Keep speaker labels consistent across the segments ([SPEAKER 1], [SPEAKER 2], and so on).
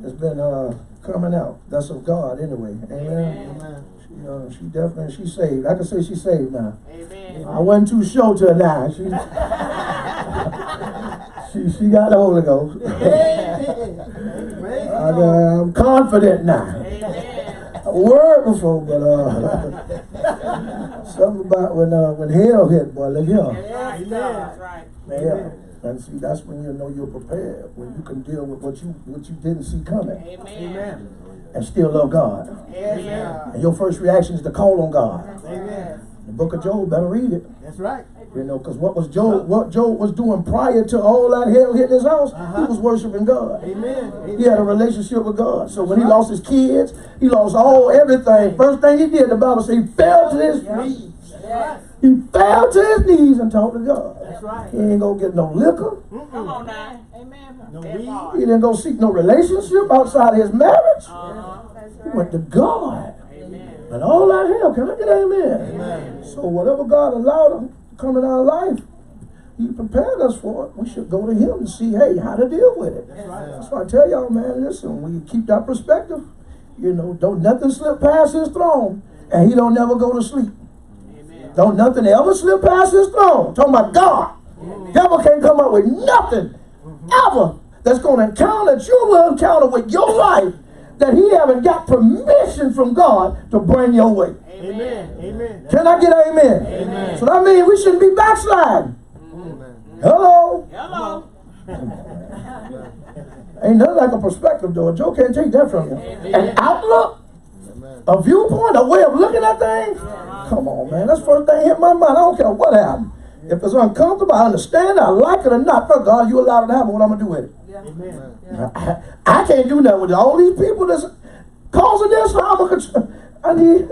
[SPEAKER 1] has been coming out. That's of God anyway. Amen.
[SPEAKER 2] Amen.
[SPEAKER 1] She definitely, she's saved. I can say she's saved now.
[SPEAKER 3] Amen.
[SPEAKER 1] I wasn't too sure till now. She got the Holy Ghost. I'm confident now. I word before, but something about when hell hit, boy, look here.
[SPEAKER 3] That's right.
[SPEAKER 1] Yeah. And see, that's when you know you're prepared, when you can deal with what you didn't see coming.
[SPEAKER 3] Amen.
[SPEAKER 1] And still love God.
[SPEAKER 3] Amen.
[SPEAKER 1] And your first reaction is to call on God.
[SPEAKER 2] Amen.
[SPEAKER 1] The book of Job, better read it.
[SPEAKER 2] That's right.
[SPEAKER 1] Because what Job was doing prior to all that hell hitting his house, he was worshiping God.
[SPEAKER 2] Amen.
[SPEAKER 1] He had a relationship with God. So when he lost his kids, he lost everything. First thing he did, the Bible says he fell to his knees. He fell to his knees and talked to God.
[SPEAKER 2] That's right.
[SPEAKER 1] He ain't gonna get no liquor.
[SPEAKER 3] Come on now. Amen.
[SPEAKER 2] No
[SPEAKER 3] That
[SPEAKER 2] weed.
[SPEAKER 3] part.
[SPEAKER 1] He didn't go seek no relationship outside of his marriage.
[SPEAKER 3] That's
[SPEAKER 1] He went to God.
[SPEAKER 3] Amen.
[SPEAKER 1] And all that hell, can I get amen?
[SPEAKER 2] Amen.
[SPEAKER 1] So whatever God allowed him to come in our life, he prepared us for it. We should go to him and see, hey, how to deal with it.
[SPEAKER 2] That's right.
[SPEAKER 1] That's why I tell y'all, man, listen, when you keep that perspective, don't nothing slip past his throne, and he don't never go to sleep.
[SPEAKER 3] Amen.
[SPEAKER 1] Don't nothing ever slip past his throne. Talking about God. Devil can't come up with nothing ever that's going to encounter that you will encounter with your life that he haven't got permission from God to bring your way.
[SPEAKER 2] Amen. Amen.
[SPEAKER 1] Can I get amen?
[SPEAKER 2] Amen.
[SPEAKER 1] So that means we shouldn't be backsliding.
[SPEAKER 2] Amen.
[SPEAKER 1] Hello?
[SPEAKER 3] Hello.
[SPEAKER 1] Ain't nothing like a perspective, though. Joe can't take that from you. An outlook, a viewpoint, a way of looking at things. Come on, man. That's the first thing hit my mind. I don't care what happened. If it's uncomfortable, I understand it, I like it or not. For God, you allowed it to happen, what I'm going to do with it?
[SPEAKER 2] Amen.
[SPEAKER 1] I can't do nothing with it. All these people that's causing this, I need.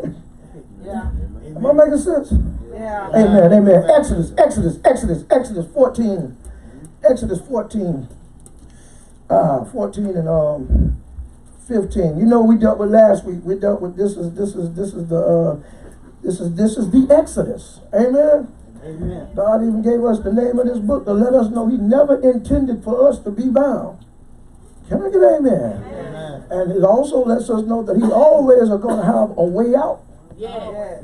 [SPEAKER 1] Am I making sense?
[SPEAKER 3] Yeah.
[SPEAKER 1] Amen, amen. Exodus 14. Exodus 14. 14 and 15. You know, we dealt with last week. We dealt with this is the Exodus. Amen.
[SPEAKER 2] Amen.
[SPEAKER 1] God even gave us the name of this book to let us know he never intended for us to be bound. Can I get amen?
[SPEAKER 2] Amen.
[SPEAKER 1] And it also lets us know that he always are going to have a way out.
[SPEAKER 3] Yeah.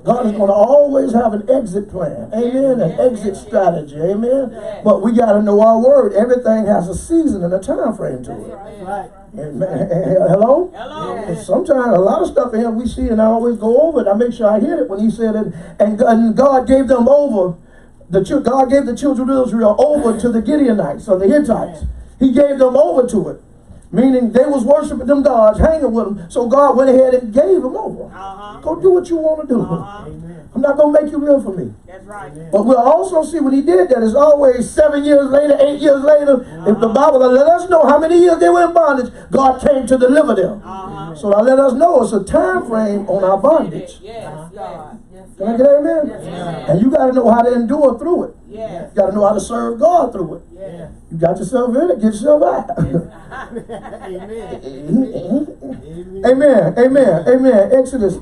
[SPEAKER 1] God is going to always have an exit plan. Amen. An exit strategy. Amen. But we got to know our word. Everything has a season and a time frame to it.
[SPEAKER 2] That's right.
[SPEAKER 1] Amen. Hello?
[SPEAKER 3] Hello.
[SPEAKER 1] And sometimes a lot of stuff in here we see and I always go over it. I make sure I hit it when he said it. And God gave them over. God gave the children of Israel over to the Gideonites or the Hittites. He gave them over to it. Meaning they was worshiping them gods, hanging with them. So God went ahead and gave them over. Go do what you want to do.
[SPEAKER 2] Amen.
[SPEAKER 1] I'm not going to make you live for me.
[SPEAKER 3] That's right.
[SPEAKER 1] But we'll also see when he did that, it's always 7 years later, 8 years later. If the Bible will let us know how many years they were in bondage, God came to deliver them. So I let us know it's a time frame on our bondage.
[SPEAKER 3] Yes, God.
[SPEAKER 1] Can I get amen? And you got to know how to endure through it.
[SPEAKER 3] Yes.
[SPEAKER 1] You got to know how to serve God through it.
[SPEAKER 3] Yes.
[SPEAKER 1] You got yourself in it, get yourself out.
[SPEAKER 2] Amen.
[SPEAKER 1] Amen. Amen. Amen. Exodus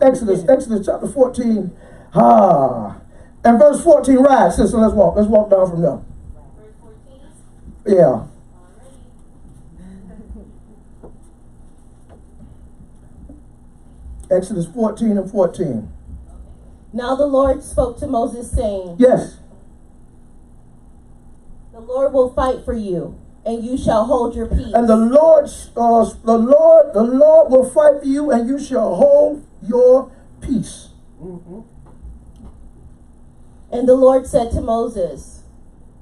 [SPEAKER 1] chapter 14. And verse 14, right, sister, let's walk. Let's walk down from there.
[SPEAKER 4] Verse 14?
[SPEAKER 1] Yeah. Exodus 14 and 14.
[SPEAKER 4] Now the Lord spoke to Moses, saying,
[SPEAKER 1] Yes.
[SPEAKER 4] The Lord will fight for you, and you shall hold your peace.
[SPEAKER 1] And the Lord will fight for you, and you shall hold your peace.
[SPEAKER 4] And the Lord said to Moses,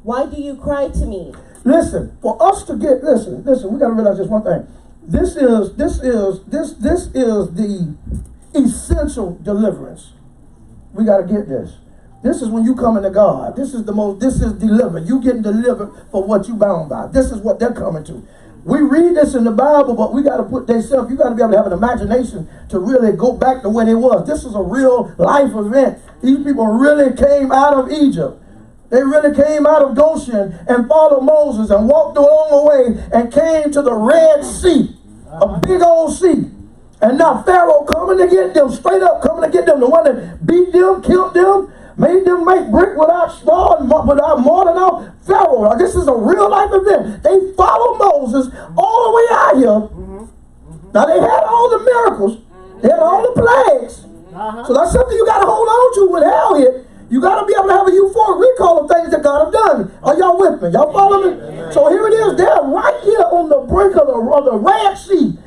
[SPEAKER 4] why do you cry to me?
[SPEAKER 1] Listen, for us to get, listen, we got to realize this one thing. This is the essential deliverance. We got to get this. This is when you come into God. This is delivered. You getting delivered for what you bound by. This is what they're coming to. We read this in the Bible, but we got to put themselves, you got to be able to have an imagination to really go back to where they was. This is a real life event. These people really came out of Egypt. They really came out of Goshen and followed Moses and walked along the way and came to the Red Sea, a big old sea. And now Pharaoh coming to get them, straight up coming to get them, the one that beat them, killed them, made them make brick without straw and without mortar. Pharaoh, this is a real life event. They followed Moses all the way out here Now they had all the miracles, they had all the plagues. So that's something you got to hold on to when hell hit. You got to be able to have a euphoric recall of things that God have done. Are y'all with me? Y'all follow me? So here it is. They're right here on the brink of the Red Sea.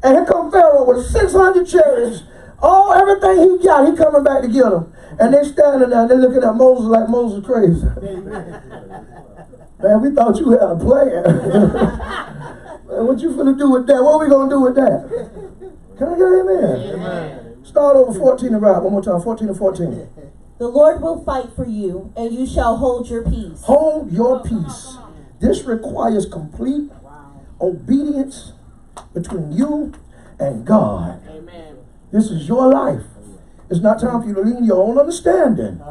[SPEAKER 1] And here come Pharaoh with 600 chariots. Everything he got, he coming back to get them. And they standing there and they looking at Moses like Moses crazy. Man, we thought you had a plan. Man, what you finna do with that? What are we gonna do with that? Can I get an amen? Amen. Start over 14 and right. One more time, 14 and 14.
[SPEAKER 4] The Lord will fight for you, and you shall hold your peace.
[SPEAKER 1] Hold your peace. This requires complete obedience between you and God.
[SPEAKER 3] Amen.
[SPEAKER 1] This is your life. It's not time for you to lean your own understanding.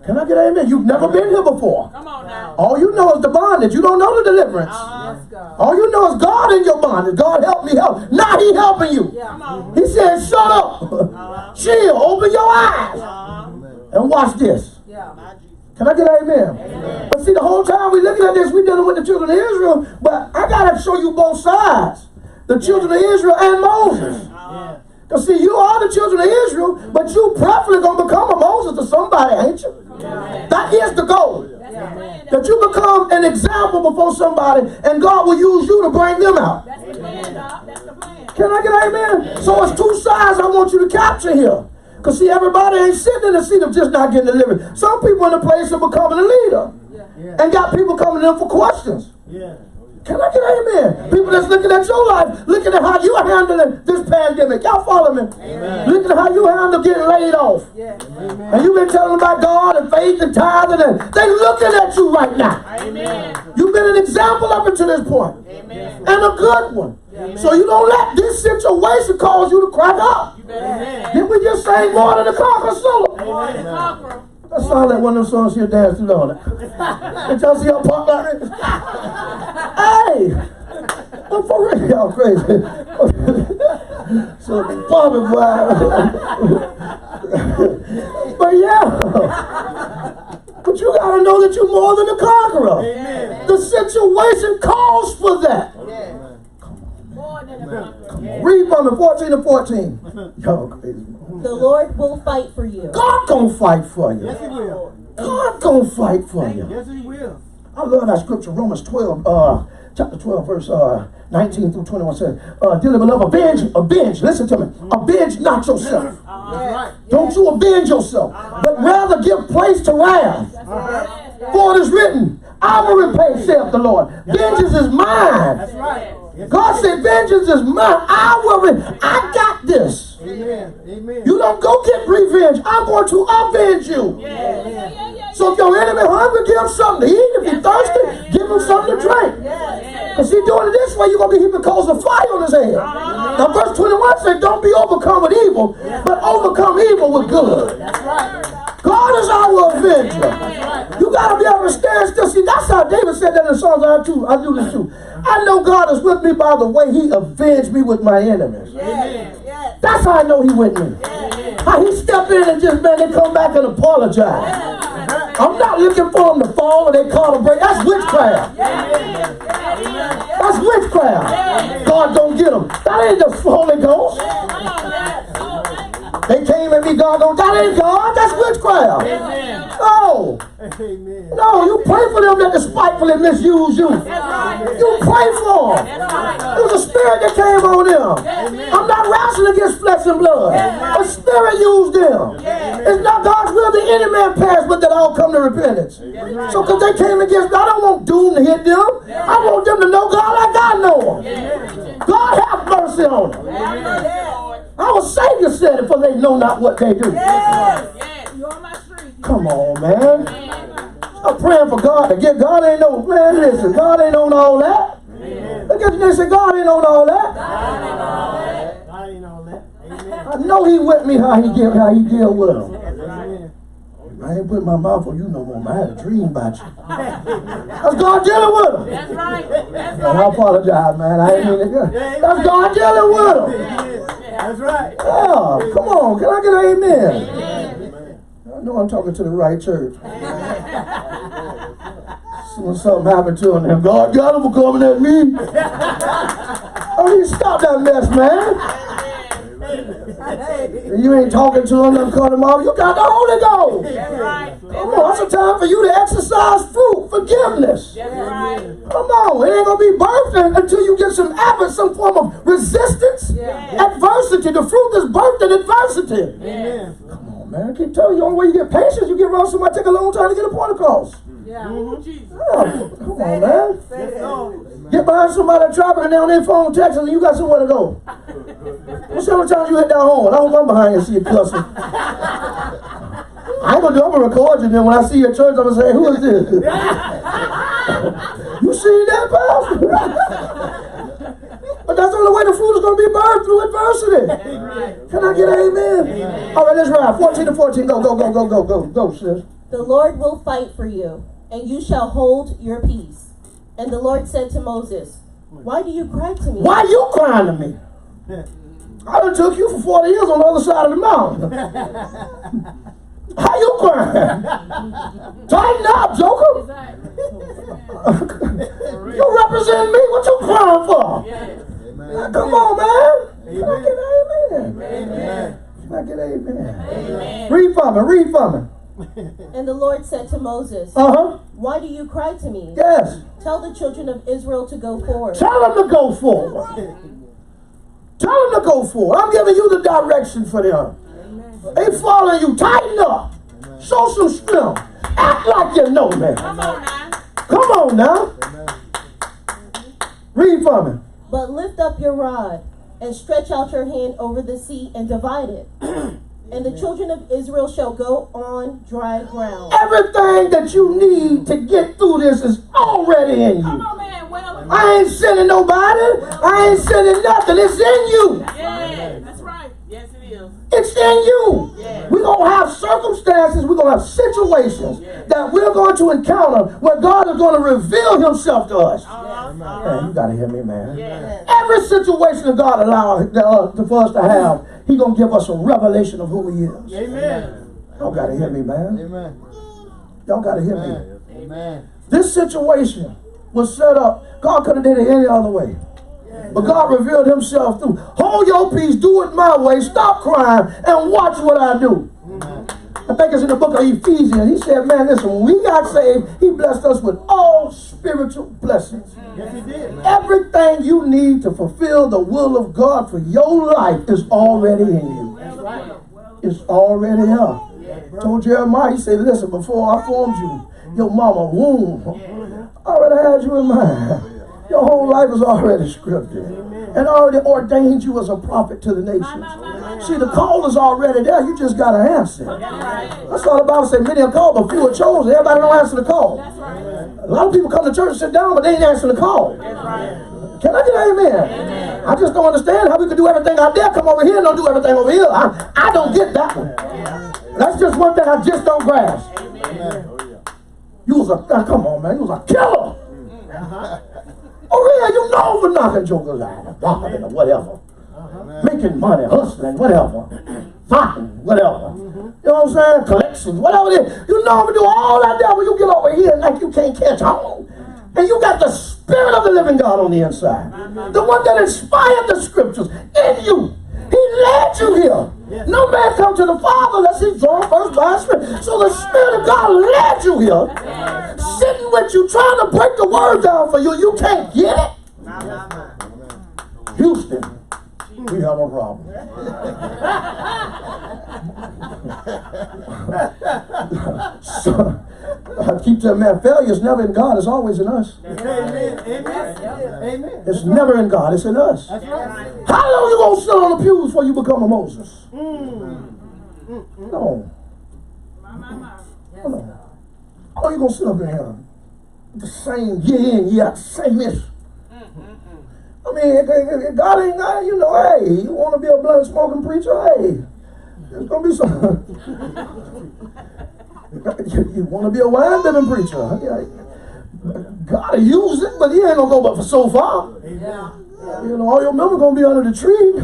[SPEAKER 1] Can I get an amen? You've never been here before.
[SPEAKER 3] Come on now.
[SPEAKER 1] All you know is the bondage. You don't know the deliverance.
[SPEAKER 3] Yes, God.
[SPEAKER 1] All you know is God in your bondage. God help me help. Now he helping you.
[SPEAKER 3] Yeah. Come on.
[SPEAKER 1] He said, shut up. Chill. Open your eyes. And watch this.
[SPEAKER 3] Yeah.
[SPEAKER 1] Can I get an amen? But see, the whole time we looking at this, we dealing with the children of Israel. But I got to show you both sides. The children of Israel and Moses. Because see, you are the children of Israel, but you preferably going to become a Moses to somebody, ain't you? That is the goal. That you become an example before somebody, and God will use you to bring them out.
[SPEAKER 3] That's the plan, Doc. That's the plan.
[SPEAKER 1] Can I get an amen? So it's two sides I want you to capture here. Because see, everybody ain't sitting in the seat of just not getting delivered. Some people in the place of becoming a leader. And got people coming in for questions. Can I get an amen? People that's looking at your life, looking at how you handling this pandemic. Y'all follow me? Looking at how you handle getting laid off. And you've been telling them about God and faith and tithing, and they looking at you right now. You've been an example up until this point. And a good one. So you don't let this situation cause you to crack up. Didn't we just say more than the conqueror solo? That sounds like one of them songs she'll dance through on it. Did y'all see her pop like this? Hey! I'm for real, y'all crazy. So Bobby boy. But yeah. But you gotta know that you're more than a conqueror. The situation calls for that. Read from the 14 to 14. Y'all crazy.
[SPEAKER 4] The Lord will fight for you.
[SPEAKER 1] God gonna fight for you.
[SPEAKER 2] Yes, he will.
[SPEAKER 1] God gonna fight for you.
[SPEAKER 2] Yes, he will.
[SPEAKER 1] I love that scripture, Romans 12, chapter 12, verse 19 through 21 says, dearly beloved, avenge, listen to me, avenge not yourself.
[SPEAKER 2] That's right.
[SPEAKER 1] Don't you avenge yourself, but rather give place to wrath. For it is written, I will repay, saith the Lord. Vengeance is mine.
[SPEAKER 2] That's right. Yes,
[SPEAKER 1] God said, vengeance is mine. I got this.
[SPEAKER 2] Amen. Amen.
[SPEAKER 1] You don't go get revenge. I'm going to avenge you. So if your enemy hungry, give him something to eat. If he's thirsty, give him something to drink. Because he's doing it this way, you're going to be heaping coals of fire on his head. Now verse 21 says, don't be overcome with evil, but overcome evil with good.
[SPEAKER 2] That's right.
[SPEAKER 1] God is our avenger. You got to be able to stand still. See, that's how David said that in Psalms. I do this too. I know God is with me by the way he avenged me with my enemies. That's how I know he with me. How he step in and just, man, they come back and apologize. I'm not looking for them to fall or they call a break. That's witchcraft. That's witchcraft. God don't get them. That ain't the Holy Ghost. They came at me, God don't. That ain't God. That's witchcraft. No.
[SPEAKER 2] Amen.
[SPEAKER 1] No, you pray for them that despitefully misuse you. You pray for them. It was a spirit that came on them. I'm not wrestling against flesh and blood. A spirit used them. It's not God's will that any man perish, but that all come to repentance. So because they came against me, I don't want doom to hit them. I want them to know God like I know them. God have mercy on them. Our Savior said it, for they know not what they do. Come on, man. I'm praying for God to get. God ain't no, man, listen, God ain't on all that. Look at you, say, God ain't on all that.
[SPEAKER 2] God ain't all that. Amen.
[SPEAKER 1] I know he with me, how he deal with them.
[SPEAKER 2] Amen.
[SPEAKER 1] I ain't putting my mouth on you no more, man. I had a dream about you. That's God dealing with them.
[SPEAKER 3] That's right. That's
[SPEAKER 1] And I apologize, man. I ain't mean it. That's God dealing with them.
[SPEAKER 2] That's right.
[SPEAKER 1] Yeah, come on. Can I get an amen? I know I'm talking to the right church. Soon something happened to them, God got them for coming at me. Oh, you stop that mess, man. And you ain't talking to them, them cut them off. You got the Holy Ghost.
[SPEAKER 3] That's right.
[SPEAKER 1] Come on, it's a time for you to exercise fruit, forgiveness.
[SPEAKER 3] That's right.
[SPEAKER 1] Come on, it ain't gonna be birthed until you get some form of resistance, adversity. The fruit is birthed in adversity.
[SPEAKER 2] Amen.
[SPEAKER 1] Come on, man. I keep telling you, the only way you get patience, you get around somebody take a long time to get a point across.
[SPEAKER 3] Yeah. Jesus.
[SPEAKER 1] Oh, come on, man.
[SPEAKER 2] Yes, Lord.
[SPEAKER 1] Get behind somebody in traffic and they're on their phone texting and you got somewhere to go. What's how many times you hit that horn? I don't come behind you and see you cussing. I ain't gonna do, I'm gonna record you then when I see you at church, I'm gonna say, who is this? You see that, Pastor? But that's the only way the fruit is gonna be birthed, through adversity. Can I get an amen? All right, let's ride. 14 to 14, go, sis.
[SPEAKER 4] The Lord will fight for you, and you shall hold your peace. And the Lord said to Moses, why do you cry to me?
[SPEAKER 1] Why you crying to me? I done took you for 40 years on the other side of the mountain. How you crying? Tighten up, Joker. You represent me. What you crying for? Come on, man. Can I get an amen? Can I get an amen? Read for me.
[SPEAKER 4] And the Lord said to Moses, why do you cry to me?
[SPEAKER 1] Yes.
[SPEAKER 4] Tell the children of Israel to go forward.
[SPEAKER 1] Tell them to go forward. Tell them to go forward. I'm giving you the direction for them. They following you. Tighten up. Show some strength. Act like you know me.
[SPEAKER 3] Come on now.
[SPEAKER 1] Come on now. Read for me.
[SPEAKER 4] But lift up your rod and stretch out your hand over the sea and divide it. And the children of Israel shall go on dry ground.
[SPEAKER 1] Everything that you need to get through this is already in
[SPEAKER 3] Come
[SPEAKER 1] you.
[SPEAKER 3] on, man. Well,
[SPEAKER 1] I ain't sending nobody. I ain't sending nothing. It's in you.
[SPEAKER 3] yeah, that's right. Yes, it is.
[SPEAKER 1] It's in you.
[SPEAKER 3] Yeah.
[SPEAKER 1] We're going to have circumstances, we're going to have situations that we're going to encounter where God is going to reveal himself to us. Man, you got to hear me, man.
[SPEAKER 3] Yeah.
[SPEAKER 1] Every situation that God allows for us to have, He's going to give us a revelation of who He is.
[SPEAKER 2] Amen.
[SPEAKER 1] Y'all got to hear me, man.
[SPEAKER 2] Amen.
[SPEAKER 1] Y'all got to hear me.
[SPEAKER 2] Amen.
[SPEAKER 1] This situation was set up. God could have did it any other way. But God revealed himself through. Hold your peace, do it my way, stop crying, and watch what I do. I think it's in the book of Ephesians. He said, man, listen, when we got saved, he blessed us with all spiritual blessings.
[SPEAKER 2] Yes, he did.
[SPEAKER 1] Everything you need to fulfill the will of God for your life is already in you.
[SPEAKER 2] That's right.
[SPEAKER 1] It's already here. Told Jeremiah, he said, listen, before I formed you, your mama womb already had you in mind. Your whole life is already scripted and already ordained you as a prophet to the nations. See, the call is already there. You just got to answer. That's all the Bible says. Many are called, but few are chosen. Everybody don't answer the call. A lot of people come to church and sit down, but they ain't answering the call. Can I get an amen? I just don't understand how we can do everything out there, come over here and don't do everything over here. I don't get that one. That's just one thing I just don't grasp. You was come on, man, you was a killer. Oh yeah, you know for knocking jokers out, robbing or whatever, making money, hustling, whatever, fighting, whatever. You know what I'm saying? Collections, whatever it is. You know to do all that there, but you get over here like you can't catch on. And you got the Spirit of the living God on the inside. The one that inspired the scriptures in you. He led you here. No man come to the Father unless he's drawn first by the Spirit. So the Spirit of God led you here. Sitting with you, trying to break the word down for you. You can't get it. Houston, we have a problem. So, I keep telling man, failure is never in God, it's always in us.
[SPEAKER 2] Amen. Amen.
[SPEAKER 1] It's never in God, it's in us.
[SPEAKER 2] That's right.
[SPEAKER 1] How long you gonna sit on the pews before you become a Moses? No. Hold on. How long you gonna sit up in here? The same year in, year out, same issue. I mean, God ain't got, you know, hey, you want to be a blunt smoking preacher? Hey, there's going to be some. You want to be a wine bibbing preacher? God will use it, but he ain't going to go but for so far.
[SPEAKER 3] Yeah.
[SPEAKER 1] You know, all your members going to be under the tree.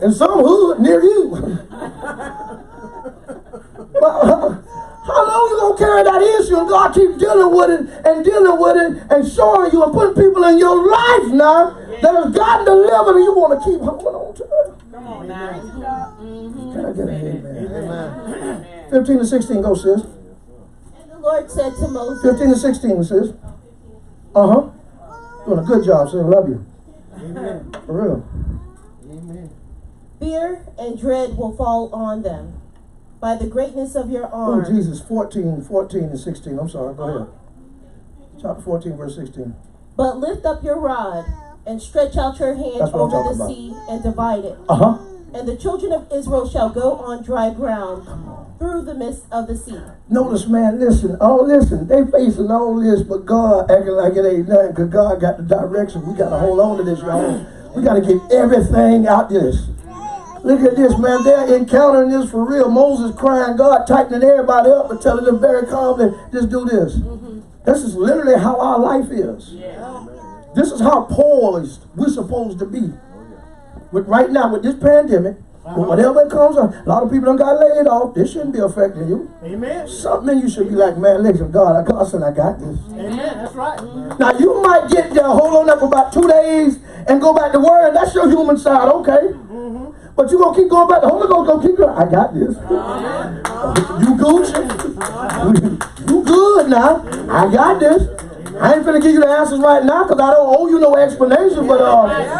[SPEAKER 1] In some hood near you. But how long you going to don't carry that issue and God keep dealing with it and showing you and putting people in your life now that has gotten delivered and you want to keep holding on to it.
[SPEAKER 3] Come on now.
[SPEAKER 1] Can I get an amen?
[SPEAKER 2] Amen.
[SPEAKER 1] 15 to 16, go sis.
[SPEAKER 4] And the Lord said to Moses,
[SPEAKER 1] 15 to 16, sis. Doing a good job, sis. Love you.
[SPEAKER 2] Amen.
[SPEAKER 1] For real.
[SPEAKER 2] Amen.
[SPEAKER 4] fear and dread will fall on them by the greatness of your
[SPEAKER 1] Oh,
[SPEAKER 4] arm.
[SPEAKER 1] Jesus, 14 and 16. I'm sorry, go ahead. Chapter 14, verse 16.
[SPEAKER 4] But lift up your rod and stretch out your hand
[SPEAKER 1] That's what I'm
[SPEAKER 4] over
[SPEAKER 1] talking
[SPEAKER 4] the
[SPEAKER 1] about.
[SPEAKER 4] sea and divide it.
[SPEAKER 1] Uh-huh.
[SPEAKER 4] And the children of Israel shall go on dry ground through the midst of the sea.
[SPEAKER 1] Notice, man, listen. They facing all this, but God acting like it ain't nothing because God got the direction. We got to hold on to this, y'all. We got to get everything out this. Look at this, man. They're encountering this for real. Moses crying, God tightening everybody up and telling them very calmly, just do this. This is literally how our life is. This is how poised we're supposed to be. With right now, with this pandemic, with whatever it comes on, a lot of people done got laid off. This shouldn't be affecting you.
[SPEAKER 2] Amen.
[SPEAKER 1] Something in you should be like, man, listen, God said I got this.
[SPEAKER 2] Amen. That's right.
[SPEAKER 1] Now you might get there, hold on up for about 2 days and go back to work, and that's your human side, okay? But you gonna keep going back. The Holy Ghost gonna keep going. I got this. You Gucci. You good now. I got this. I ain't finna give you the answers right now because I don't owe you no explanation, but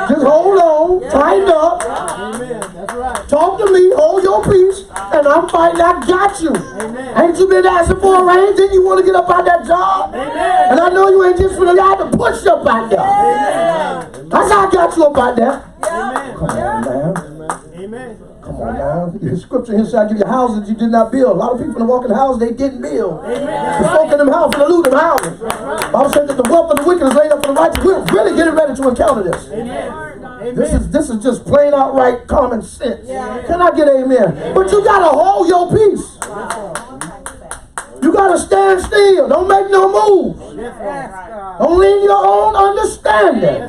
[SPEAKER 1] just hold on, tighten up,
[SPEAKER 2] Amen. That's right.
[SPEAKER 1] talk to me, hold your peace, and I'm fighting, I got you.
[SPEAKER 2] Amen.
[SPEAKER 1] Ain't you been asking for a raise? Didn't you want to get up out that job?
[SPEAKER 2] Amen.
[SPEAKER 1] And I know you ain't just finna lie to push up out there.
[SPEAKER 2] Amen.
[SPEAKER 1] I got you up out there.
[SPEAKER 2] Amen.
[SPEAKER 1] Come on, man.
[SPEAKER 2] Amen.
[SPEAKER 1] Come on now. The scripture here said I give you houses you did not build. A lot of people in the walking houses they didn't build. The folk in them houses and the loot them houses. Bible said that the wealth of the wicked is laid up for the righteous. We're really getting ready to encounter this.
[SPEAKER 2] Amen.
[SPEAKER 1] This is just plain outright common sense. Can I get amen? But you gotta hold your peace. You gotta stand still. Don't make no move. Don't lean your own understanding.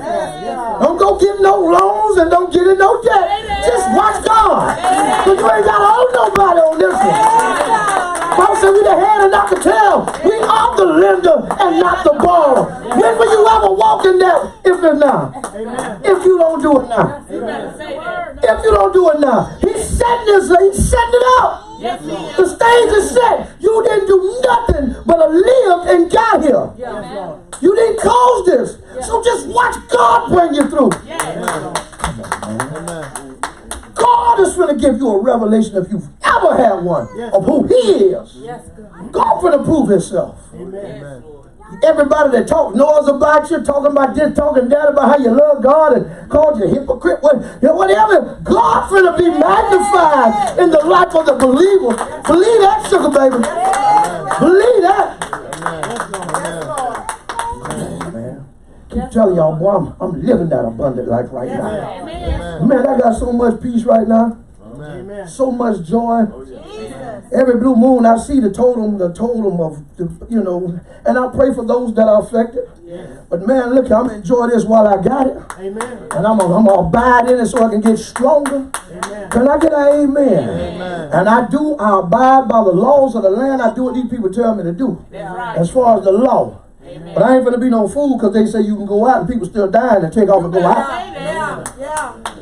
[SPEAKER 1] Don't go get no loans and don't get in no debt. Just watch God. Because you ain't got to owe nobody on this one. Bible said we the head and not the tail. We are the lender and not the borrower. When will you ever walk in that if it's now? If you don't do it now. If you don't do it now. He's setting this, he's setting it up. The stage is set. You didn't do nothing but live and got here. You didn't cause this. So just watch God bring you through. God is going to give you a revelation if you've ever had one of who He is. God going to prove Himself. Everybody that talks noise about you, talking about this, talking that, about how you love God and called you a hypocrite, whatever, God finna be magnified in the life of the believer. Believe that, sugar baby. Believe that. Man, keep telling y'all, boy, I'm living that abundant life right now. Man, I got so much peace right now. So much joy. Every blue moon I see the totem of and I pray for those that are affected. But man, look, I'm enjoying this while I got it.
[SPEAKER 2] Amen.
[SPEAKER 1] And I'm gonna abide in it so I can get stronger.
[SPEAKER 2] Amen.
[SPEAKER 1] Can I get an amen?
[SPEAKER 2] Amen.
[SPEAKER 1] And I abide by the laws of the land. I do what these people tell me to do. As far as the law. But I ain't gonna be no fool because they say you can go out and people still dying and take off and go out.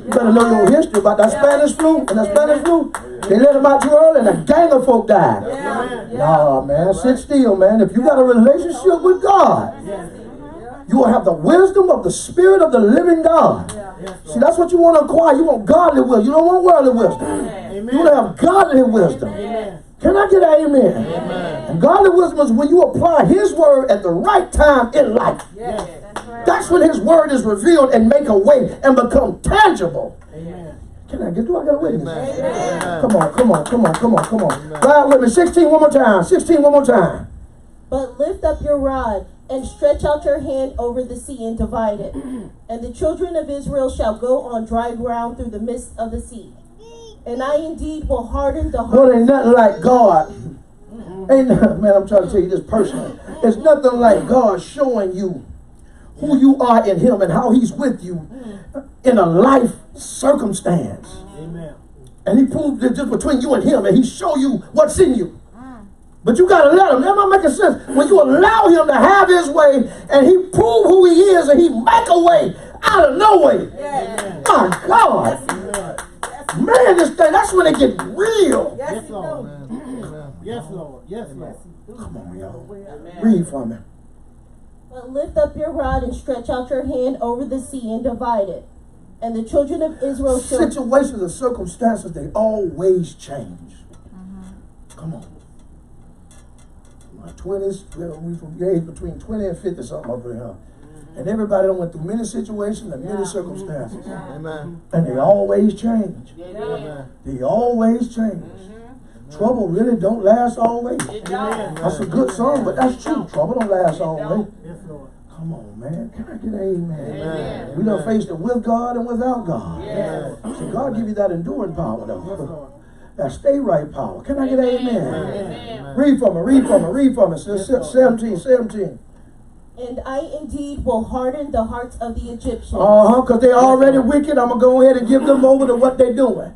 [SPEAKER 1] You better know your history about that Spanish flu and that Spanish flu. They let them out too early and a gang of folk died. Nah, man, sit still, man. If you got a relationship with God, you will have the wisdom of the Spirit of the living God. See, that's what you want to acquire. You want godly wisdom. You don't want worldly wisdom. You want to have godly wisdom. Can I get an amen? And godly wisdom is when you apply His word at the right time in life. That's when His word is revealed and make a way and become tangible. Do I got a witness? Come on. Ride with me. 16 one more time. 16 one more time.
[SPEAKER 4] But lift up your rod and stretch out your hand over the sea and divide it. And the children of Israel shall go on dry ground through the midst of the sea. And I indeed will harden the heart.
[SPEAKER 1] Well, ain't nothing like God. Man, I'm trying to tell you this personally. There's nothing like God showing you who you are in Him and how He's with you in a life circumstance.
[SPEAKER 2] Amen.
[SPEAKER 1] And He proved it just between you and Him, and He show you what's in you. But you got to let him. That might make sense. When you allow him to have his way and he prove who he is and he make a way out of no way. My God. Man, this thing, that's when it gets real.
[SPEAKER 2] Yes, Lord. Yes, Lord. Yes, Lord.
[SPEAKER 1] Come on, y'all. Read for me.
[SPEAKER 4] But lift up your rod and stretch out your hand over the sea and divide it. And the children of Israel shall...
[SPEAKER 1] Situations and circumstances, they always change. Come on. My 20s, we from the age between 20 and 50 something over here. And everybody done went through many situations and many circumstances.
[SPEAKER 2] Amen.
[SPEAKER 1] And they always change.
[SPEAKER 2] Amen.
[SPEAKER 1] They always change. Trouble really don't last always.
[SPEAKER 2] Amen.
[SPEAKER 1] That's a good song, but that's true. Trouble don't last always.
[SPEAKER 2] Yes, Lord.
[SPEAKER 1] Come on, man. Can I get an amen?
[SPEAKER 2] Amen.
[SPEAKER 1] We done faced it with God and without God.
[SPEAKER 2] Yes.
[SPEAKER 1] So God give you that enduring power
[SPEAKER 2] Yes,
[SPEAKER 1] though.
[SPEAKER 2] Lord.
[SPEAKER 1] That stay right power. Can I get an amen?
[SPEAKER 2] Amen.
[SPEAKER 1] Read from it, read from it, read from it. Says 17.
[SPEAKER 4] And I indeed will harden the hearts of the Egyptians.
[SPEAKER 1] Because they're already wicked. I'm going to go ahead and give them over to what they're doing.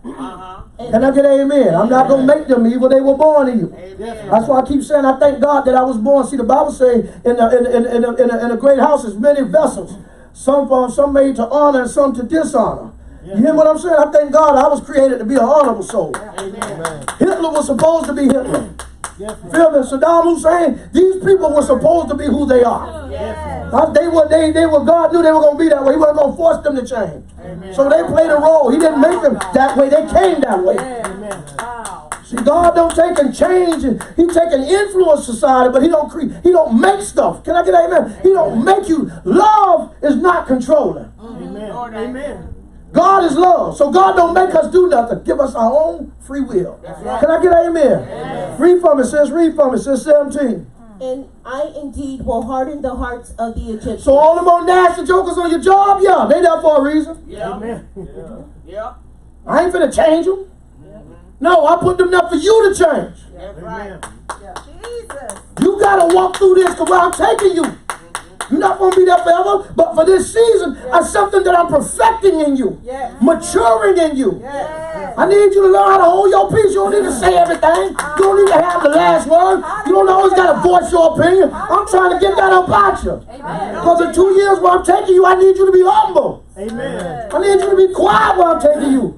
[SPEAKER 4] And
[SPEAKER 1] Can I get an amen? I'm not going to make them evil. They were born evil. That's why I keep saying I thank God that I was born. See, the Bible say in a great house is many vessels. Some made to honor and some to dishonor. You hear what I'm saying? I thank God I was created to be an honorable soul.
[SPEAKER 2] Amen.
[SPEAKER 1] Hitler was supposed to be Hitler.
[SPEAKER 2] Yes, Lord.
[SPEAKER 1] Feel me? Saddam Hussein, these people were supposed to be who they are.
[SPEAKER 2] Yes,
[SPEAKER 1] They were, God knew they were going to be that way. He wasn't going to force them to change.
[SPEAKER 2] Amen.
[SPEAKER 1] So they played a role. He didn't make them that way. They came that way.
[SPEAKER 2] Amen.
[SPEAKER 1] See, God don't take and change. He take and influence society, but he don't make stuff. Can I get an amen? He don't make you. Love is not controlling.
[SPEAKER 2] Amen. Amen.
[SPEAKER 1] God is love. So God don't make us do nothing. Give us our own free will. Can I get an amen? Read from it, sis. Read from it, sis. 17.
[SPEAKER 4] And I indeed will harden the hearts of the Egyptians.
[SPEAKER 1] So all them old nasty jokers on your job, yeah, they there for a reason.
[SPEAKER 2] Amen.
[SPEAKER 3] Yeah.
[SPEAKER 1] I ain't finna change them. No, I put them there for you to change.
[SPEAKER 3] That's right.
[SPEAKER 5] Jesus.
[SPEAKER 1] You gotta walk through this because where I'm taking you. You're not gonna be there forever, but for this season, it's something that I'm perfecting in you, maturing in you. I need you to learn how to hold your peace. You don't need to say everything. You don't need to have the last word. You don't always gotta voice your opinion. I'm trying to get that about you. Because in 2 years where I'm taking you, I need you to be humble.
[SPEAKER 2] Amen.
[SPEAKER 1] I need you to be quiet where I'm taking you.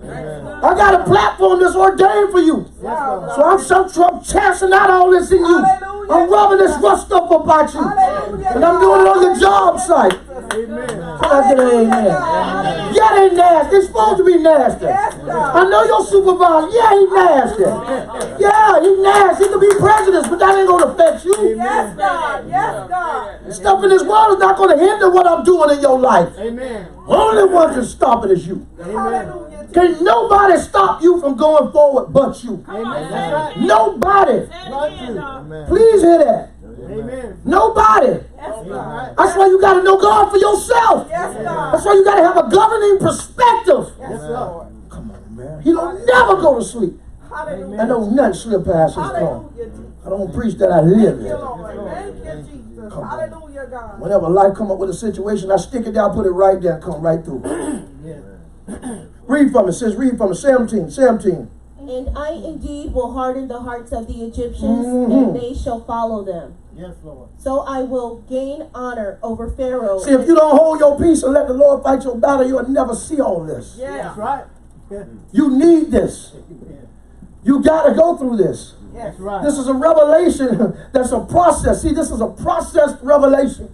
[SPEAKER 1] I got a platform that's ordained for you. So I'm chancing out all this in you. I'm rubbing this rough stuff about you. And I'm doing it on your job site.
[SPEAKER 2] Amen.
[SPEAKER 1] Can I get an amen? Yeah, they nasty. They're supposed to be nasty. I know your supervisor. Yeah, he's nasty. Yeah, he's nasty. He could be president, but that ain't going to affect you.
[SPEAKER 5] Yes, God. Yes, God.
[SPEAKER 1] Stuff in this world is not going to hinder what I'm doing in your life.
[SPEAKER 2] Amen.
[SPEAKER 1] Only one can stop it is you.
[SPEAKER 2] Amen.
[SPEAKER 1] Can nobody stop you from going forward but you?
[SPEAKER 2] Amen. That's right.
[SPEAKER 1] Nobody.
[SPEAKER 2] Amen.
[SPEAKER 1] Please hear that.
[SPEAKER 2] Amen.
[SPEAKER 1] Nobody.
[SPEAKER 5] Yes, God.
[SPEAKER 1] That's why you got to know God for yourself.
[SPEAKER 5] Yes, God.
[SPEAKER 1] That's why you got to have a governing perspective.
[SPEAKER 5] Yes, Lord.
[SPEAKER 1] Come on, man. He don't never go to sleep.
[SPEAKER 5] Hallelujah.
[SPEAKER 1] I know nothing slip past his tongue.
[SPEAKER 5] Hallelujah, Jesus.
[SPEAKER 1] I don't preach that, I live
[SPEAKER 5] Thank you,
[SPEAKER 1] it.
[SPEAKER 5] Lord. Thank you, Jesus.
[SPEAKER 1] Come on.
[SPEAKER 5] Hallelujah, God.
[SPEAKER 1] Whenever life come up with a situation, I stick it down, put it right there, come right through. Read from it, sis. Read from it. 17.
[SPEAKER 4] And I indeed will harden the hearts of the Egyptians, and they shall follow them.
[SPEAKER 2] Yes, Lord.
[SPEAKER 4] So I will gain honor over Pharaoh.
[SPEAKER 1] See, if you don't hold your peace and let the Lord fight your battle, you'll never see all this.
[SPEAKER 2] That's right.
[SPEAKER 1] You need this. You got to go through this.
[SPEAKER 2] That's right.
[SPEAKER 1] This is a revelation that's a process. See, this is a processed revelation.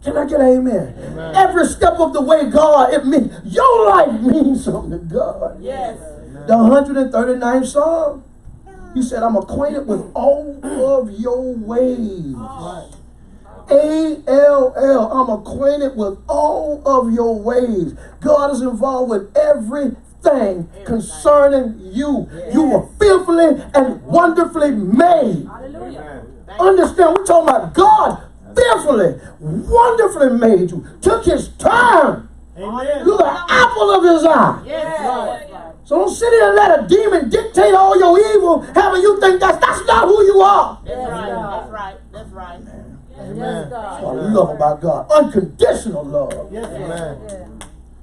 [SPEAKER 1] Can I get an amen?
[SPEAKER 2] Amen.
[SPEAKER 1] Every step of the way, God, it means your life means something to God.
[SPEAKER 3] Yes.
[SPEAKER 1] The 139th Psalm, he said, I'm acquainted with all of your ways. A-L-L, I'm acquainted with all of your ways. God is involved with everything concerning you. You were fearfully and wonderfully made.
[SPEAKER 3] Hallelujah.
[SPEAKER 1] Understand, we're talking about God fearfully, wonderfully made you. Took his time.
[SPEAKER 2] Amen.
[SPEAKER 1] You're the apple of his eye.
[SPEAKER 3] Yes.
[SPEAKER 1] So don't sit here and let a demon dictate all your evil, having you think that's not who you are.
[SPEAKER 3] That's right. That's right.
[SPEAKER 2] Amen.
[SPEAKER 1] That's what I love about God. Unconditional love.
[SPEAKER 2] Yes, Amen.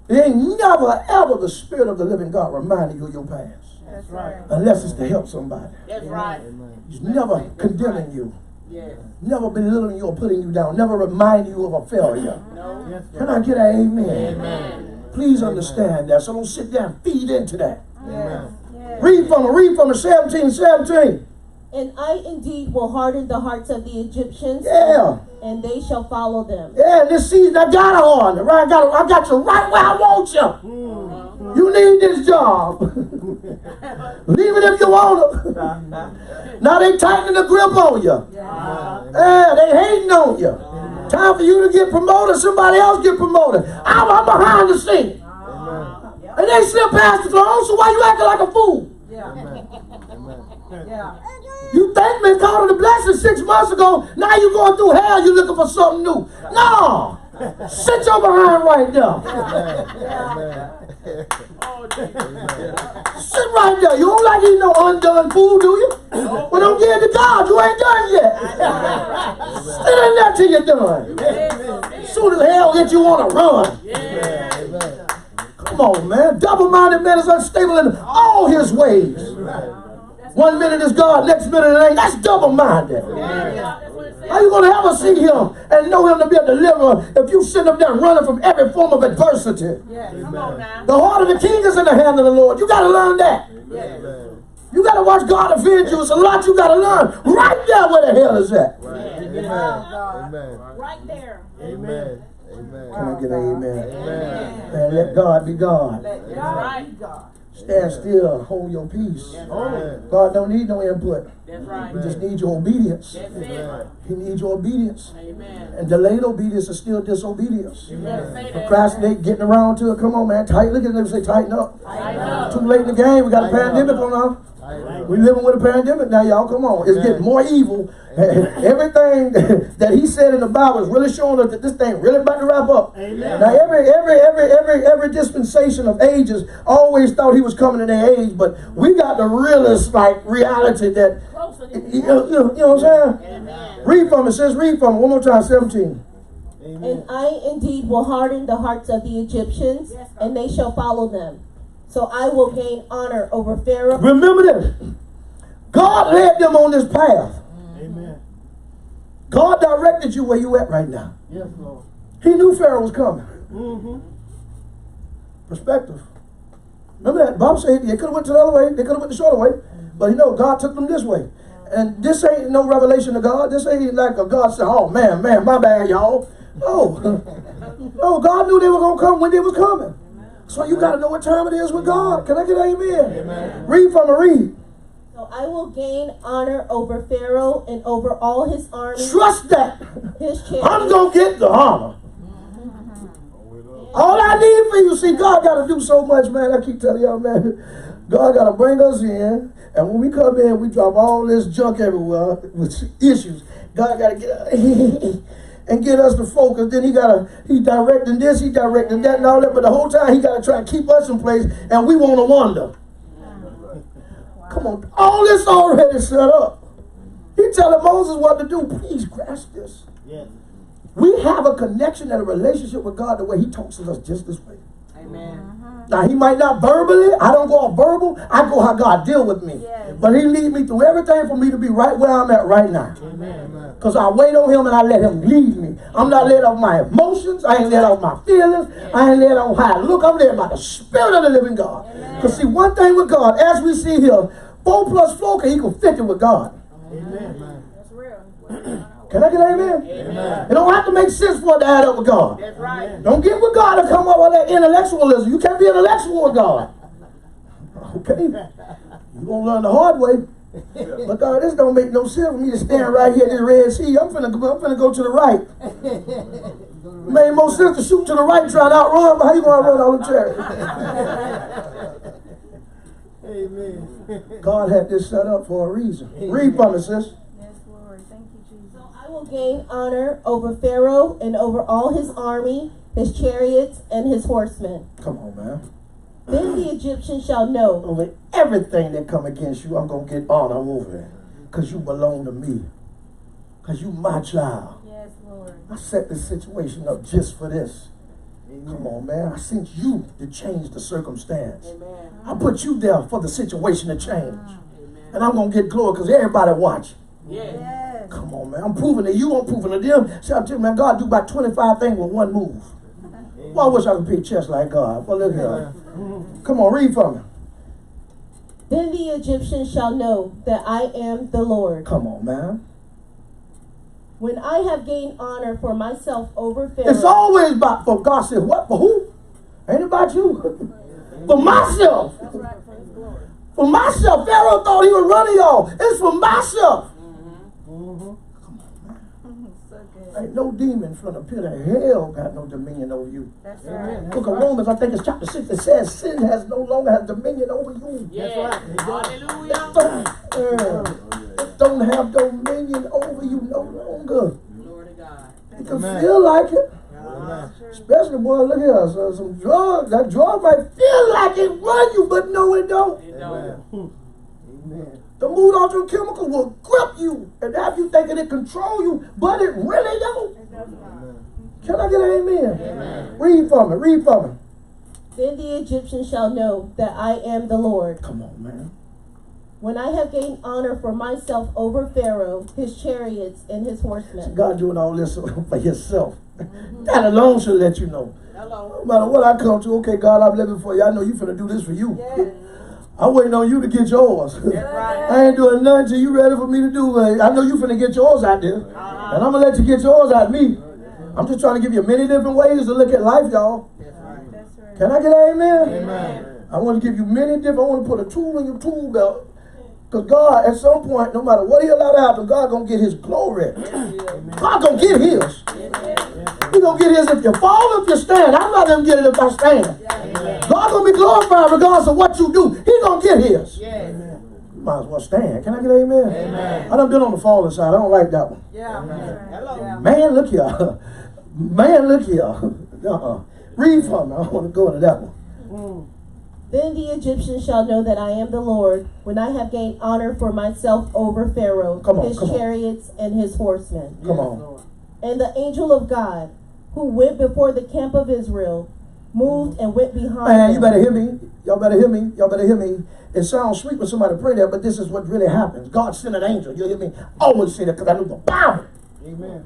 [SPEAKER 1] It ain't never, ever the Spirit of the living God reminding you of your past.
[SPEAKER 5] That's right.
[SPEAKER 1] Unless it's to help somebody.
[SPEAKER 3] That's right.
[SPEAKER 1] He's never condemning you.
[SPEAKER 3] Yes.
[SPEAKER 1] Never belittling you or putting you down. Never reminding you of a failure.
[SPEAKER 3] No.
[SPEAKER 2] Yes,
[SPEAKER 1] Can I get an amen?
[SPEAKER 3] Amen.
[SPEAKER 1] Please understand that. So don't sit there and feed into that.
[SPEAKER 2] Amen.
[SPEAKER 5] Yes.
[SPEAKER 1] Read from it, 17:17.
[SPEAKER 4] And I indeed will harden the hearts of the Egyptians,
[SPEAKER 1] Yeah.
[SPEAKER 4] and they shall follow them.
[SPEAKER 1] Yeah, this season I got it on. Right, I got you right where I want you. You need this job. Leave it if you want it. Now they tightening the grip on you. Yeah, they hating on you. Time for you to get promoted. Somebody else get promoted. I'm behind the scene. And they slip past the throne, so why you acting like a fool?
[SPEAKER 5] Yeah. Yeah.
[SPEAKER 1] You think me called it a blessing 6 months ago. Now you going through hell, you looking for something new. No. Sit your behind right there. Sit right there. You don't like eating no undone food, do you? Well, don't give it to God. You ain't done yet. Sit in there till you're done. Soon as hell hit you want to run. Come on, man. Double-minded man is unstable in all his ways. 1 minute is God, next minute it ain't. That's double-minded. How you going to ever see him and know him to be a deliverer if you sit up there running from every form of adversity?
[SPEAKER 3] Come on now.
[SPEAKER 1] The heart of the king is in the hand of the Lord. You got to learn that. You got to watch God avenge you. It's a lot you got to learn right there where the hell is that.
[SPEAKER 2] Amen.
[SPEAKER 3] Right there.
[SPEAKER 2] Amen. Amen.
[SPEAKER 1] Can I get an amen?
[SPEAKER 2] Amen.
[SPEAKER 1] And let God be God.
[SPEAKER 5] Let God be God.
[SPEAKER 1] Stand still. Hold your peace.
[SPEAKER 2] Amen.
[SPEAKER 1] God don't need no input.
[SPEAKER 3] That's right.
[SPEAKER 1] He just needs your obedience.
[SPEAKER 3] That's it.
[SPEAKER 1] He needs your obedience.
[SPEAKER 3] Amen.
[SPEAKER 1] And delayed obedience is still disobedience.
[SPEAKER 3] Yes, say that.
[SPEAKER 1] Procrastinate, getting around to it. Come on, man. Tight. Look at them and say, tighten up.
[SPEAKER 3] Tighten up.
[SPEAKER 1] Too late in the game. We got a pandemic on now. We living with a pandemic now, y'all. Come on. It's getting more evil. Everything that he said in the Bible is really showing us that this thing really about to wrap up.
[SPEAKER 2] Amen.
[SPEAKER 1] Now, every dispensation of ages always thought he was coming in their age, but we got the realest, like, reality that, you know what I'm saying?
[SPEAKER 3] Amen.
[SPEAKER 1] Read from it. It says, read from it. One more time, 17.
[SPEAKER 4] And I indeed will harden the hearts of the Egyptians, and they shall follow them. So I will gain honor over Pharaoh.
[SPEAKER 1] Remember this. God led them on this path.
[SPEAKER 2] Amen.
[SPEAKER 1] God directed you where you at right now.
[SPEAKER 2] Yes, Lord.
[SPEAKER 1] He knew Pharaoh was coming.
[SPEAKER 2] Mm-hmm.
[SPEAKER 1] Perspective. Remember that? Bob said they could have went to the other way. They could have went the shorter way. But you know, God took them this way. And this ain't no revelation of God. This ain't like a God said, oh man, my bad, y'all. No. No, God knew they were going to come when they was coming. So you got to know what time it is with God. Can I get an amen?
[SPEAKER 2] Amen.
[SPEAKER 1] Read from it, read.
[SPEAKER 4] So I will gain honor over Pharaoh and over all his army,
[SPEAKER 1] Trust that.
[SPEAKER 4] his
[SPEAKER 1] I'm
[SPEAKER 4] chariots.
[SPEAKER 1] going to get the honor. All I need for you, see, God got to do so much, man. I keep telling y'all, man. God got to bring us in. And when we come in, we drop all this junk everywhere with issues. God got to get and get us to focus. Then he directing this, he directing that and all that. But the whole time he got to try to keep us in place. And we want to wonder. Come on. All this already set up. He telling Moses what to do. Please grasp this.
[SPEAKER 2] Yes.
[SPEAKER 1] We have a connection and a relationship with God the way he talks to us just this way.
[SPEAKER 3] Amen.
[SPEAKER 1] Now, he might not verbally. I don't go off verbal. I go how God deal with me. But he lead me through everything for me to be right where I'm at right now.
[SPEAKER 2] Amen.
[SPEAKER 1] Because I wait on him and I let him lead me. I'm not led off my emotions. I ain't led off my feelings. I ain't led off how I look. I'm led by the Spirit of the living God. Because see, one thing with God, as we see here, 4 plus 4 can equal 50 with God.
[SPEAKER 2] Amen.
[SPEAKER 5] That's real.
[SPEAKER 1] Can I get an amen?
[SPEAKER 2] Amen.
[SPEAKER 1] It don't have to make sense for it to add up with God.
[SPEAKER 3] That's right.
[SPEAKER 1] Don't get with God to come up with that intellectualism. You can't be intellectual with God. Okay? You're going to learn the hard way. But God, this don't make no sense for me to stand right here at the Red Sea. I'm finna go to the right. It made more sense to shoot to the right and try to outrun, but how you going to outrun all the chariots?
[SPEAKER 2] Amen.
[SPEAKER 1] God had this set up for a reason. Read from it, sis.
[SPEAKER 5] Yes, Lord. Thank you, Jesus.
[SPEAKER 4] So I will gain honor over Pharaoh and over all his army, his chariots, and his horsemen.
[SPEAKER 1] Come on, man.
[SPEAKER 4] Then the Egyptians shall know
[SPEAKER 1] Over everything that come against you, I'm going to get honor over it. Because you belong to me. Because you my child.
[SPEAKER 5] Yes, Lord.
[SPEAKER 1] I set this situation up just for this. Come on, man. I sent you to change the circumstance.
[SPEAKER 3] Amen.
[SPEAKER 1] I put you there for the situation to change. And I'm going to get glory because everybody watch.
[SPEAKER 3] Yes.
[SPEAKER 5] Yes.
[SPEAKER 1] Come on, man. I'm proving to you. I'm proving to them. See, I'm telling you, man, God do about 25 things with one move. Well, I wish I could be chest like God. Well, look here. Come on, read for me.
[SPEAKER 4] Then the Egyptians shall know that I am the Lord.
[SPEAKER 1] Come on, man.
[SPEAKER 4] When I have gained honor for myself over
[SPEAKER 1] It's
[SPEAKER 4] Pharaoh.
[SPEAKER 1] always about, for God said, what? For who? Ain't about you. For myself.
[SPEAKER 5] That's right, for his glory.
[SPEAKER 1] For myself. Pharaoh thought he was running y'all. It's for myself.
[SPEAKER 5] So good.
[SPEAKER 1] Ain't no demon from the pit of hell got no dominion over you.
[SPEAKER 5] That's right.
[SPEAKER 1] Book of Romans, I think it's chapter 6, it says sin has no longer has dominion over you.
[SPEAKER 3] Yes.
[SPEAKER 2] right.
[SPEAKER 3] Hallelujah.
[SPEAKER 1] It don't have dominion over you no longer.
[SPEAKER 3] Glory to God.
[SPEAKER 1] You can
[SPEAKER 2] Amen.
[SPEAKER 1] feel like it.
[SPEAKER 2] Amen.
[SPEAKER 1] Especially, boy, look here, so some drugs. That drug might feel like it run you, but no, it don't.
[SPEAKER 3] It don't.
[SPEAKER 2] Amen.
[SPEAKER 1] The mood altered chemicals will grip you and have you thinking it control you, but it really don't.
[SPEAKER 5] It does not.
[SPEAKER 1] Can I get an amen? Read for me, read for me.
[SPEAKER 4] Then the Egyptians shall know that I am the Lord.
[SPEAKER 1] Come on, man.
[SPEAKER 4] When I have gained honor for myself over Pharaoh, his chariots, and his horsemen.
[SPEAKER 1] God doing all this for yourself. That alone should let you know.
[SPEAKER 3] Hello.
[SPEAKER 1] No matter what I come to, okay, God, I'm living for you. I know you finna do this for you.
[SPEAKER 5] Yes.
[SPEAKER 1] I'm waiting on you to get yours.
[SPEAKER 3] That's right.
[SPEAKER 1] I ain't doing nothing till you ready for me to do it. I know you finna get yours out there. And I'm gonna let you get yours out of me. I'm just trying to give you many different ways to look at life, y'all.
[SPEAKER 3] That's right.
[SPEAKER 5] That's right.
[SPEAKER 1] Can I get an amen?
[SPEAKER 2] Amen.
[SPEAKER 1] I want to give you many different, I want to put a tool in your tool belt. Because God, at some point, no matter what he allowed to happen, God gonna get his glory. God gonna get his. He gonna get his if you fall, if you stand. I'd rather him get it if I stand. God gonna be glorified regardless of what you do. He gonna get his.
[SPEAKER 3] Yes.
[SPEAKER 1] You might as well stand. Can I get an amen? I done been on the falling side. I don't like that one.
[SPEAKER 5] Yeah.
[SPEAKER 3] Hello.
[SPEAKER 5] Yeah.
[SPEAKER 1] Man, look here. Man, look here. Read for me. I want to go into that one.
[SPEAKER 4] Then the Egyptians shall know that I am the Lord, when I have gained honor for myself over Pharaoh,
[SPEAKER 1] Come on,
[SPEAKER 4] his
[SPEAKER 1] come on.
[SPEAKER 4] chariots, and his horsemen.
[SPEAKER 1] Come on.
[SPEAKER 4] And the angel of God, who went before the camp of Israel, moved and went behind
[SPEAKER 1] Man,
[SPEAKER 4] them.
[SPEAKER 1] you better hear me. Y'all better hear me. Y'all better hear me. It sounds sweet when somebody pray that, but this is what really happens. God sent an angel. You hear me? I always say that because I knew the power.
[SPEAKER 2] Amen.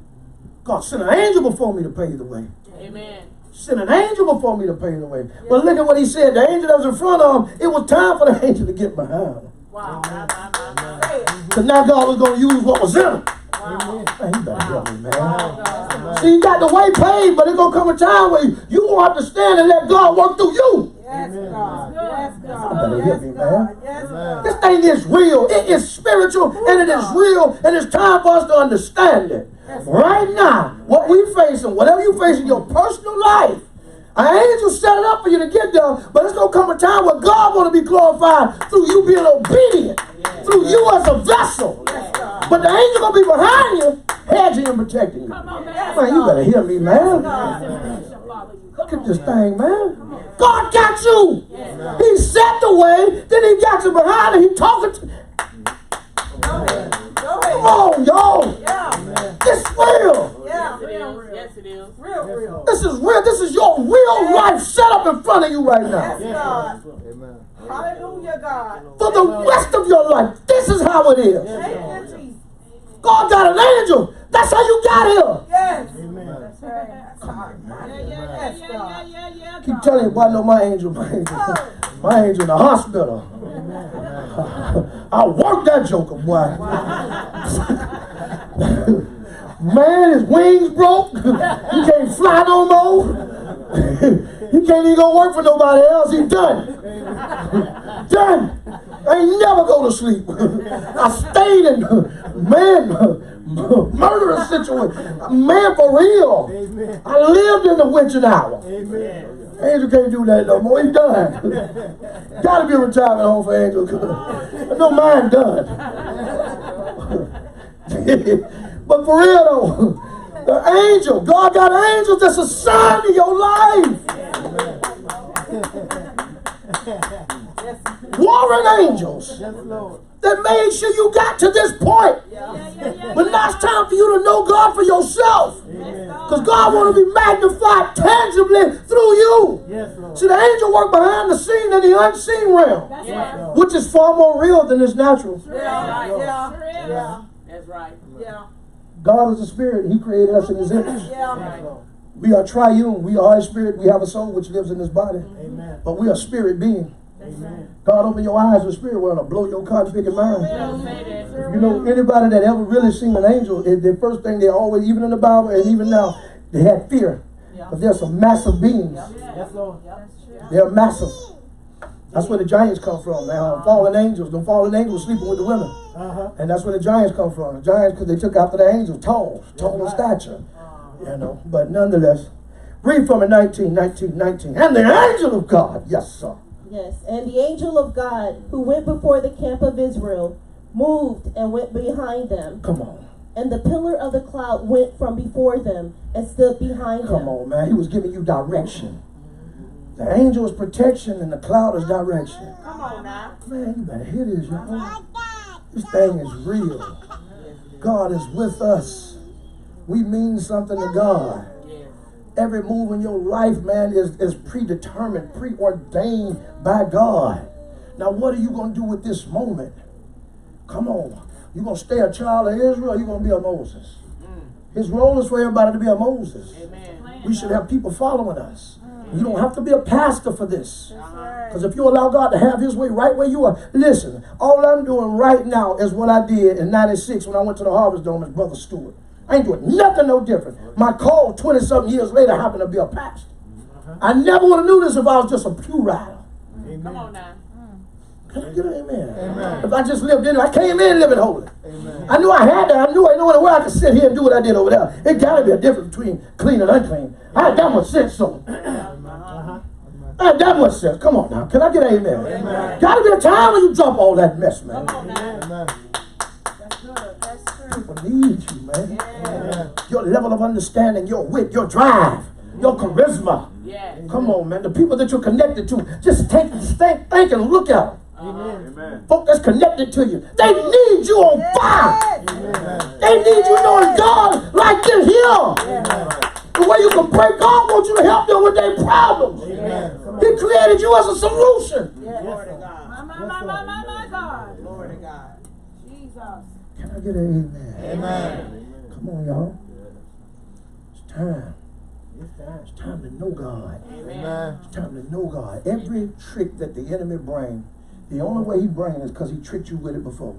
[SPEAKER 1] God sent an angel before me to pave the way.
[SPEAKER 3] Amen.
[SPEAKER 1] Sent an angel before me to pave the way. But look at what he said. The angel that was in front of him, it was time for the angel to get behind him.
[SPEAKER 3] Wow. Say it.
[SPEAKER 1] Because now God was going to use what was in him.
[SPEAKER 3] Wow.
[SPEAKER 1] Man, you better hear me, man.
[SPEAKER 3] Wow.
[SPEAKER 1] See, you got the way paved, but it's going to come a time where you won't have to stand and let God work through you.
[SPEAKER 5] Yes,
[SPEAKER 2] Amen.
[SPEAKER 5] God. Yes,
[SPEAKER 1] You
[SPEAKER 5] God.
[SPEAKER 1] better hear me,
[SPEAKER 5] Yes,
[SPEAKER 1] man.
[SPEAKER 5] God. Yes, God.
[SPEAKER 1] This thing is real. It is spiritual and it is real, and it's time for us to understand it. Right now, what we facing, whatever you face in your personal life, an angel set it up for you to get there, but it's going to come a time where God want to be glorified through you being obedient, through you as a vessel. But the angel going to be behind you, hedging and protecting you. Man, you better hear me, man. Look at this thing, man. God got you. He set the way, then he got you behind and he talking to. Come on, y'all.
[SPEAKER 5] Yeah.
[SPEAKER 1] It's real.
[SPEAKER 5] Yeah.
[SPEAKER 3] Yes, it is. Yes, it is.
[SPEAKER 5] Real, real.
[SPEAKER 1] This is real. This is your real life set up in front of you right now.
[SPEAKER 5] Yes, God.
[SPEAKER 2] Amen.
[SPEAKER 5] Hallelujah, God.
[SPEAKER 1] For the rest of your life, this is how it is.
[SPEAKER 5] Thank you, Jesus.
[SPEAKER 1] God got an angel. That's how you got here.
[SPEAKER 5] Yes.
[SPEAKER 2] Amen.
[SPEAKER 5] That's right. Yes, God.
[SPEAKER 3] Yeah, yeah, yeah.
[SPEAKER 1] Keep telling you, boy, I know my angel, my angel. My angel in the hospital. I worked that joker, boy. Man, his wings broke. He can't fly no more. He can't even go work for nobody else. He done. Done. I ain't never go to sleep. I stayed in, murderous situation. Man, for real.
[SPEAKER 2] Amen.
[SPEAKER 1] I lived in the witching hour.
[SPEAKER 2] Amen.
[SPEAKER 1] Angel can't do that no more. He's done. Gotta be a retirement home for Angel. No, mine done. But for real though, the angel, God got angels that's assigned to your life. Warring angels
[SPEAKER 2] Yes, Lord.
[SPEAKER 1] that made sure you got to this point. But now it's time for you to know God for yourself. Because God wants to be magnified tangibly through you.
[SPEAKER 2] Yes, Lord.
[SPEAKER 1] See, the angel work behind the scene in the unseen realm,
[SPEAKER 3] That's
[SPEAKER 5] Yeah.
[SPEAKER 3] right.
[SPEAKER 1] which is far more real than this natural.
[SPEAKER 5] Yeah.
[SPEAKER 3] Sure
[SPEAKER 5] Yeah.
[SPEAKER 3] is.
[SPEAKER 5] Yeah.
[SPEAKER 3] That's right.
[SPEAKER 5] Yeah.
[SPEAKER 1] God is a spirit. He created us in his image.
[SPEAKER 5] Yeah.
[SPEAKER 3] Right.
[SPEAKER 1] We are triune. We are a spirit. We have a soul which lives in this body.
[SPEAKER 2] Amen.
[SPEAKER 1] But we are spirit being.
[SPEAKER 2] Amen.
[SPEAKER 1] God, open your eyes with spirit world to blow your cotton picking mind.
[SPEAKER 3] Don't say that.
[SPEAKER 1] You know, anybody that ever really seen an angel, the first thing they always, even in the Bible and even now, they had fear. Because there's some massive beings.
[SPEAKER 2] Yes, Lord.
[SPEAKER 1] They're massive. That's where the giants come from. Now, fallen angels. The fallen angels sleeping with the women.
[SPEAKER 2] Uh-huh.
[SPEAKER 1] And that's where the giants come from. The giants, because they took after the angels, tall in stature. You know, but nonetheless, read from it 19. And the angel of God, yes, sir.
[SPEAKER 4] Yes, and the angel of God, who went before the camp of Israel, moved and went behind them.
[SPEAKER 1] Come on.
[SPEAKER 4] And the pillar of the cloud went from before them and stood behind
[SPEAKER 1] Come
[SPEAKER 4] them.
[SPEAKER 1] on, man. He was giving you direction. The angel is protection and the cloud is direction.
[SPEAKER 5] Come on now.
[SPEAKER 1] Man, you better hear this, y'all. This thing is real. God is with us. We mean something to God.
[SPEAKER 3] Yes.
[SPEAKER 1] Every move in your life, man, is predetermined, preordained by God. Now, what are you going to do with this moment? Come on. You going to stay a child of Israel or you going to be a Moses? His role is for everybody to be a Moses.
[SPEAKER 3] Amen.
[SPEAKER 1] We should have people following us. You don't have to be a pastor for this.
[SPEAKER 3] Uh-huh.
[SPEAKER 1] Because if you allow God to have his way right where you are, listen, all I'm doing right now is what I did in 96 when I went to the Harvest Dome as Brother Stewart. I ain't doing nothing no different. My call 20-something years later happened to be a pastor. I never would have knew this if I was just a pew rider.
[SPEAKER 3] Come on now.
[SPEAKER 1] Can I get an amen?
[SPEAKER 2] Amen.
[SPEAKER 1] If I just lived in it, I came in living holy.
[SPEAKER 2] Amen.
[SPEAKER 1] I knew I had that. I knew I know where I could sit here and do what I did over there. It got to be a difference between clean and unclean. I had that much sense, so.
[SPEAKER 2] Uh-huh.
[SPEAKER 1] I had that much sense. Come on now. Can I get an amen?
[SPEAKER 2] Amen.
[SPEAKER 1] Got to be a time when you drop all that mess, man.
[SPEAKER 3] Come on now.
[SPEAKER 2] Amen.
[SPEAKER 5] That's good. That's true.
[SPEAKER 1] People need you, man.
[SPEAKER 2] Amen.
[SPEAKER 1] Your level of understanding, your wit, your drive, your charisma.
[SPEAKER 3] Yes.
[SPEAKER 1] Come on, man. The people that you're connected to, just think and look at them.
[SPEAKER 2] Amen.
[SPEAKER 1] Folk that's connected to you. They need you on fire.
[SPEAKER 2] Amen.
[SPEAKER 1] They need you knowing God like this here. The way you can pray, God wants you to help them with their problems.
[SPEAKER 2] Amen. Come on.
[SPEAKER 1] He created you as a solution.
[SPEAKER 5] Glory to God.
[SPEAKER 3] My God.
[SPEAKER 5] Glory to God. Jesus.
[SPEAKER 1] Can I get an amen?
[SPEAKER 2] Amen.
[SPEAKER 1] Come on, y'all. It's time.
[SPEAKER 2] It's time.
[SPEAKER 1] It's time to know God.
[SPEAKER 2] Amen.
[SPEAKER 1] It's time to know God. Every trick that the enemy brings, the only way he brings is because he tricked you with it before.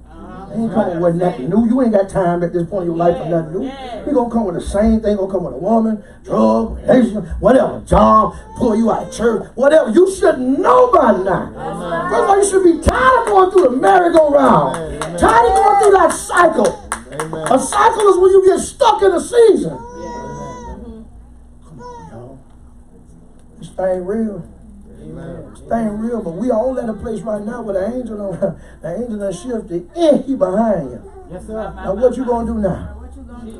[SPEAKER 1] He ain't coming with nothing new. You ain't got time at this point in your life for nothing new. He gonna come with the same thing. Gonna come with a woman, drug, relationship, whatever, job, pull you out of church, whatever. You should know by now. First of all, you should be tired of going through the merry-go-round.
[SPEAKER 2] Amen.
[SPEAKER 1] Tired of going through that cycle.
[SPEAKER 2] Amen.
[SPEAKER 1] A cycle is when you get stuck in a season.
[SPEAKER 2] Amen.
[SPEAKER 1] Come on, y'all. This thing real.
[SPEAKER 2] Amen.
[SPEAKER 1] This thing real, but we all at a place right now where the angel done shifted, and he behind you.
[SPEAKER 2] Yes, sir.
[SPEAKER 1] Now what you gonna do now?
[SPEAKER 5] What you gonna do?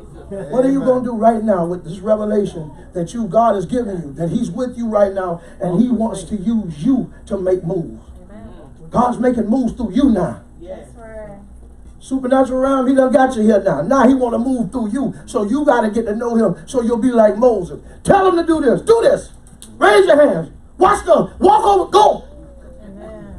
[SPEAKER 1] What are you gonna do right now with this revelation that God has given you, that he's with you right now, and he wants to use you to make moves. God's making moves through you now.
[SPEAKER 3] Yes.
[SPEAKER 1] Supernatural realm, he done got you here now. Now he want to move through you, so you got to get to know him, so you'll be like Moses. Tell him to do this. Do this. Raise your hands. Watch the walk over. Go.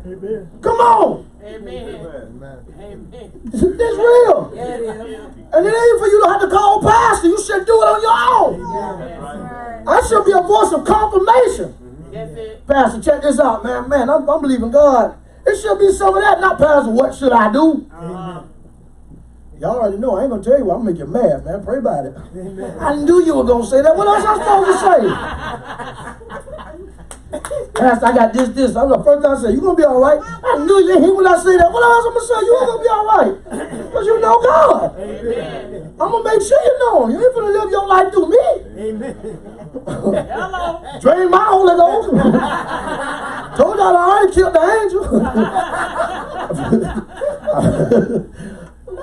[SPEAKER 2] Amen.
[SPEAKER 1] Come on.
[SPEAKER 3] Amen.
[SPEAKER 2] Amen.
[SPEAKER 3] Amen.
[SPEAKER 1] This real.
[SPEAKER 5] Yeah, it is.
[SPEAKER 1] And it ain't for you to have to call pastor. You should do it on your own. I should be a voice of confirmation.
[SPEAKER 3] That's it.
[SPEAKER 1] Pastor, check this out, man. Man, I'm believing God. It should be some of that, not Pastor, what should I do? Y'all already know. I ain't going to tell you what. I'm going to make you mad, man. Pray about it.
[SPEAKER 2] Amen.
[SPEAKER 1] I knew you were going to say that. What else am I supposed to say? Pastor, I got this. That was the first time I said, you going to be all right? I knew you didn't hear when I say that. What else am I going to say? You ain't going to be all right. Because you know God.
[SPEAKER 2] Amen.
[SPEAKER 1] I'm going to make sure you know him. You ain't going to live your life through me.
[SPEAKER 2] Amen.
[SPEAKER 3] Hello.
[SPEAKER 1] Drain my Holy Ghost. Told y'all I already killed the angel.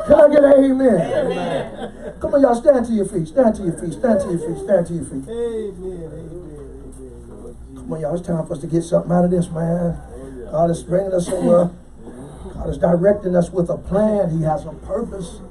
[SPEAKER 1] Can I get an amen?
[SPEAKER 3] Amen.
[SPEAKER 1] Come on, y'all, stand to your feet. Stand to your feet. Stand to your feet. Stand to your feet.
[SPEAKER 2] Amen. Amen.
[SPEAKER 1] Come on, y'all. It's time for us to get something out of this, man. God is bringing us somewhere. God is directing us with a plan. He has a purpose.